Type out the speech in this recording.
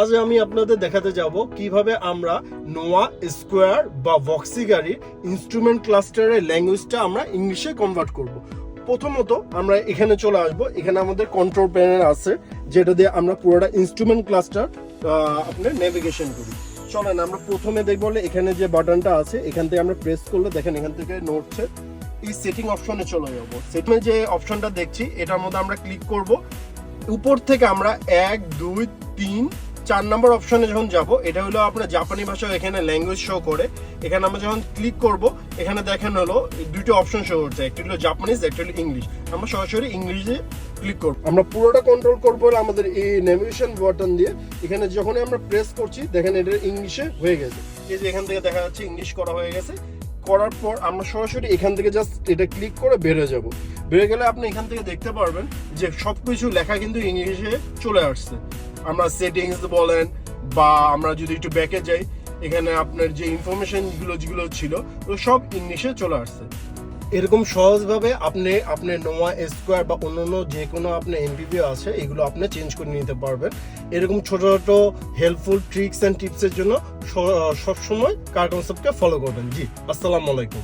আজ আমি আপনাদের দেখাতে যাব কিভাবে আমরা নোয়া স্কোয়ার বা ভক্সি গাড়ির ইনস্ট্রুমেন্ট ক্লাস্টারের ল্যাঙ্গুয়েজটা আমরা ইংলিশে কনভার্ট করব। প্রথমত আমরা এখানে চলে আসব। এখানে আমাদের কন্ট্রোল প্যানেল আছে, যেটা দিয়ে আমরা পুরোটা ইনস্ট্রুমেন্ট ক্লাস্টার আপনার নেভিগেশন করি। চলেন আমরা প্রথমে দেখবো এখানে যে বাটনটা আছে, এখান থেকে আমরা প্রেস করলে দেখেন এখান থেকে নড়ছে। এই সেটিং অপশনে চলে যাবো। সেটিং যে অপশনটা দেখছি এটার মধ্যে আমরা ক্লিক করব। উপর থেকে আমরা 1 2 3 4 নম্বর অপশনে যখন যাব, এটা হলো আপনার জাপানি ভাষা, এখানে ল্যাঙ্গুয়েজ শো করে। এখানে আমরা যখন ক্লিক করব, এখানে দেখেন হলো দুটো অপশন শো হচ্ছে, একটা হলো জাপানিজ, একটা হলো ইংলিশ। আমরা সরাসরি ইংলিশে ক্লিক করব। আমরা পুরোটা কন্ট্রোল করবো আমাদের এই নেভিগেশন বাটন দিয়ে। এখানে যখনই আমরা প্রেস করছি দেখেন এটা ইংলিশে হয়ে গেছে। এই যে এখান থেকে দেখা যাচ্ছে ইংলিশ করা হয়ে গেছে। করার পর আমরা সরাসরি এখান থেকে জাস্ট এটা ক্লিক করে বেরো যাব। বেরো গেলে আপনি এখান থেকে দেখতে পারবেন যে সবকিছু লেখা কিন্তু ইংলিশে চলে আসছে। আমরা সেটিংস বলেন বা আমরা যদি একটু ব্যাকে যাই, এখানে আপনার যে ইনফরমেশন যেগুলো ছিল সব ইংলিশে চলে আসছে। এরকম সহজভাবে আপনি আপনার নোয়া স্কোয়ার বা অন্যান্য যে কোনো আপনার এমপিপি আছে এগুলো আপনি চেঞ্জ করে নিতে পারবেন। এরকম ছোট ছোট হেল্পফুল ট্রিক্স অ্যান্ড টিপসের জন্য সবসময় কার কনসেপ্টকে ফলো করবেন। জি, আসসালামু আলাইকুম।